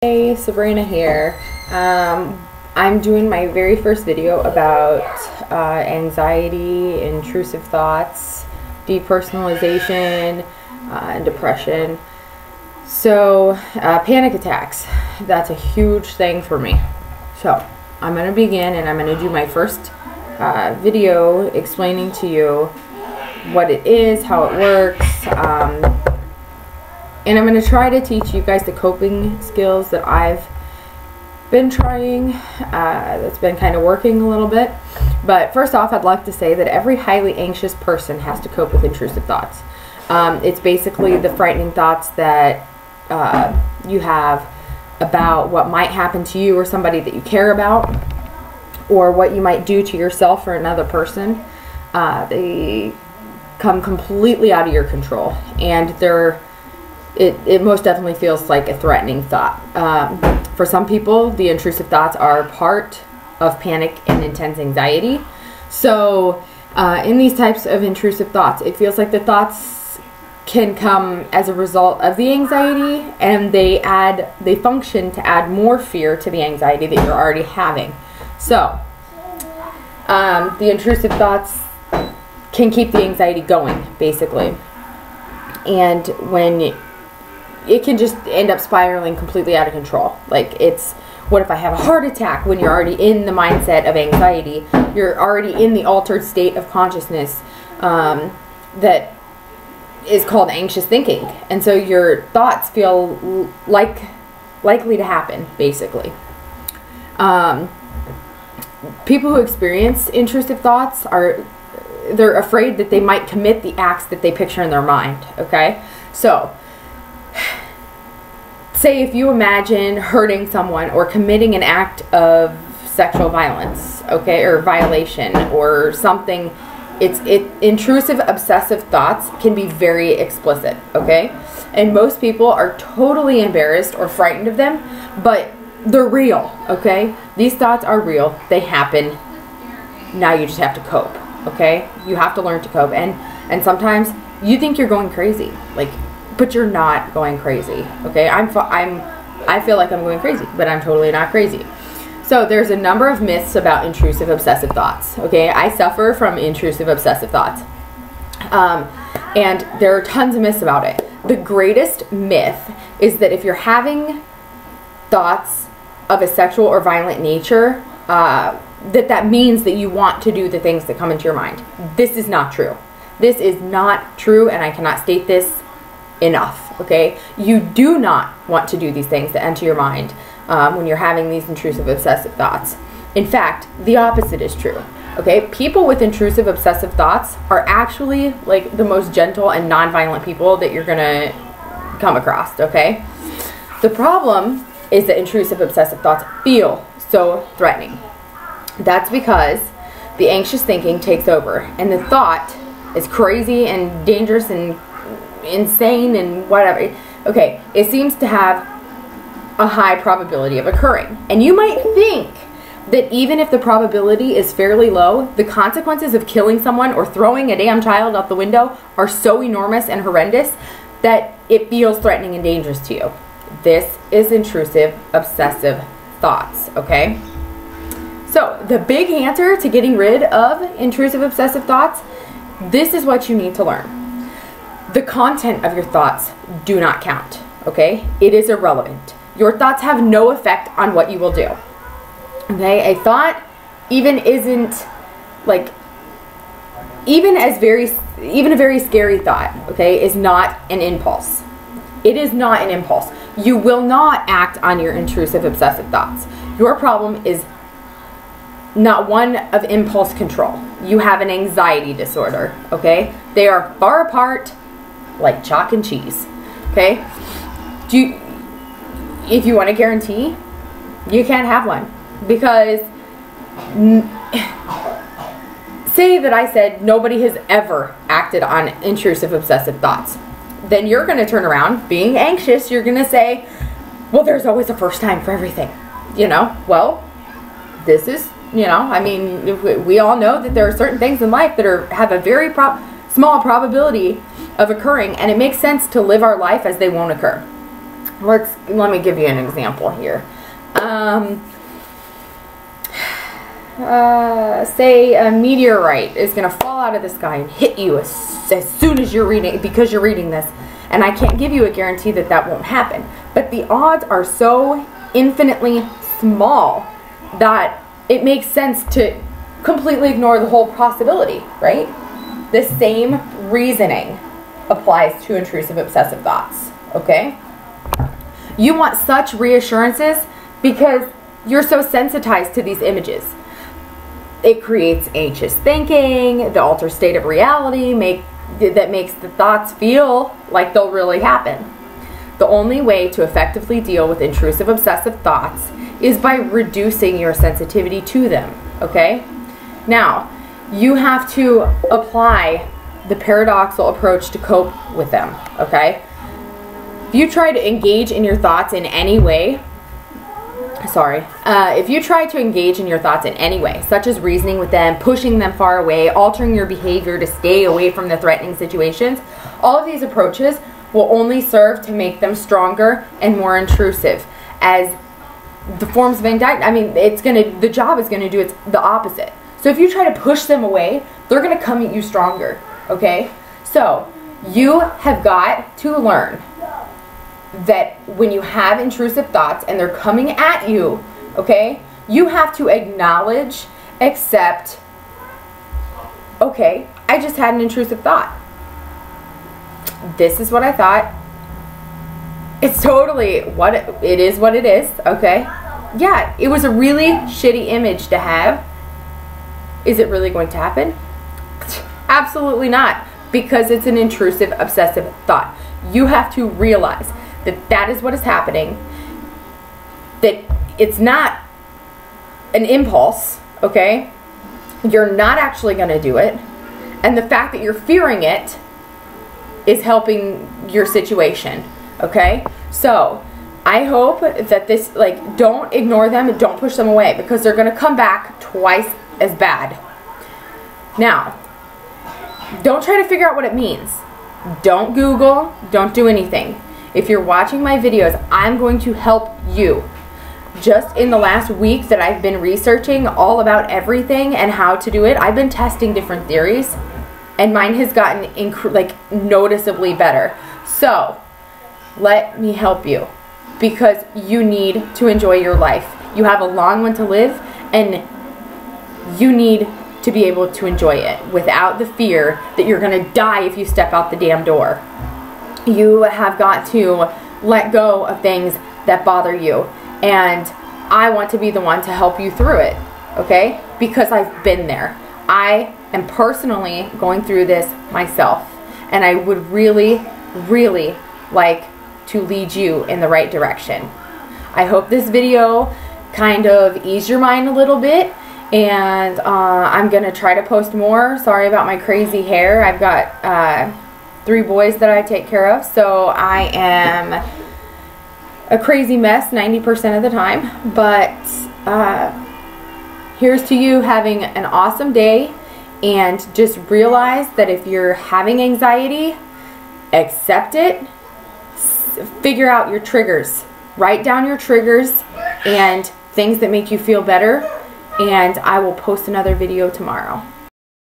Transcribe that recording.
Hey, Sabrina here. I'm doing my very first video about anxiety, intrusive thoughts, depersonalization, and depression. So, panic attacks, that's a huge thing for me. So, I'm going to begin and I'm going to do my first video explaining to you what it is, how it works, and I'm going to try to teach you guys the coping skills that I've been trying, that's been kind of working a little bit. But first off, I'd like to say that every highly anxious person has to cope with intrusive thoughts. It's basically the frightening thoughts that you have about what might happen to you or somebody that you care about, or what you might do to yourself or another person. They come completely out of your control, and it most definitely feels like a threatening thought. For some people, the intrusive thoughts are part of panic and intense anxiety. So in these types of intrusive thoughts, it feels like the thoughts can come as a result of the anxiety, and they function to add more fear to the anxiety that you're already having. So the intrusive thoughts can keep the anxiety going, basically. And when it can just end up spiraling completely out of control. Like, it's, what if I have a heart attack? When you're already in the mindset of anxiety, you're already in the altered state of consciousness that is called anxious thinking. And so your thoughts feel likely to happen, basically. People who experience intrusive thoughts they're afraid that they might commit the acts that they picture in their mind, okay? So, say if you imagine hurting someone or committing an act of sexual violence, okay, or violation or something, intrusive obsessive thoughts can be very explicit, okay? And most people are totally embarrassed or frightened of them, but they're real, okay? These thoughts are real. They happen. Now you just have to cope, okay? You have to learn to cope. And sometimes you think you're going crazy, but you're not going crazy, okay? I feel like I'm going crazy, but I'm totally not crazy. So there's a number of myths about intrusive obsessive thoughts, okay? I suffer from intrusive obsessive thoughts. And there are tons of myths about it. The greatest myth is that if you're having thoughts of a sexual or violent nature, that means that you want to do the things that come into your mind. This is not true. This is not true, and I cannot state this enough, okay? You do not want to do these things that enter your mind when you're having these intrusive obsessive thoughts. In fact, the opposite is true, okay? People with intrusive obsessive thoughts are actually like the most gentle and non-violent people that you're gonna come across, okay? The problem is that intrusive obsessive thoughts feel so threatening. That's because the anxious thinking takes over, and the thought is crazy and dangerous and insane and whatever. Okay, it seems to have a high probability of occurring. And you might think that even if the probability is fairly low, the consequences of killing someone or throwing a damn child out the window are so enormous and horrendous that it feels threatening and dangerous to you. This is intrusive obsessive thoughts, okay? So, the big answer to getting rid of intrusive obsessive thoughts, this is what you need to learn. The content of your thoughts do not count, okay? It is irrelevant. Your thoughts have no effect on what you will do, okay? A thought even isn't, even a very scary thought, okay, is not an impulse. It is not an impulse. You will not act on your intrusive obsessive thoughts. Your problem is not one of impulse control. You have an anxiety disorder, okay? They are far apart like chalk and cheese, okay? If you want a guarantee, you can't have one, because say that I said nobody has ever acted on intrusive obsessive thoughts. Then you're going to turn around, being anxious, you're going to say, well, there's always a first time for everything, you know? Well, this is, you know, I mean, we all know that there are certain things in life that have a very small probability of occurring, and it makes sense to live our life as they won't occur. let me give you an example here. Say a meteorite is going to fall out of the sky and hit you as soon as you're reading, because you're reading this. And I can't give you a guarantee that that won't happen. But the odds are so infinitely small that it makes sense to completely ignore the whole possibility, right? The same reasoning applies to intrusive obsessive thoughts, okay? You want such reassurances because you're so sensitized to these images. It creates anxious thinking, the altered state of reality that makes the thoughts feel like they'll really happen. The only way to effectively deal with intrusive obsessive thoughts is by reducing your sensitivity to them, okay? Now, you have to apply the paradoxical approach to cope with them, okay? If you try to engage in your thoughts in any way, if you try to engage in your thoughts in any way, such as reasoning with them, pushing them far away, altering your behavior to stay away from the threatening situations, all of these approaches will only serve to make them stronger and more intrusive. As the forms of anxiety, I mean, the job is gonna do the opposite. So if you try to push them away, they're gonna come at you stronger, okay? So you have got to learn that when you have intrusive thoughts and they're coming at you, okay, you have to acknowledge, accept, okay, I just had an intrusive thought. This is what I thought. It's totally it is what it is, okay? Yeah, it was a really shitty image to have. Is it really going to happen? Absolutely not, because it's an intrusive obsessive thought. You have to realize that that is what is happening, that it's not an impulse, okay? You're not actually going to do it, and the fact that you're fearing it is helping your situation, okay? So I hope that this, like, don't ignore them and don't push them away, because they're going to come back twice as bad. Now, don't try to figure out what it means. Don't Google, don't do anything. If you're watching my videos, I'm going to help you. Just in the last week that I've been researching all about everything and how to do it, I've been testing different theories, and mine has gotten noticeably better. So let me help you, because you need to enjoy your life. You have a long one to live, and you need to be able to enjoy it without the fear that you're going to die if you step out the damn door. You have got to let go of things that bother you, and I want to be the one to help you through it, okay? Because I've been there. I am personally going through this myself, and I would really, really like to lead you in the right direction. I hope this video kind of eased your mind a little bit, and I'm gonna try to post more. Sorry about my crazy hair. I've got 3 boys that I take care of, so I am a crazy mess 90% of the time. But here's to you having an awesome day, and just realize that if you're having anxiety, accept it. Figure out your triggers. Write down your triggers and things that make you feel better, and I will post another video tomorrow.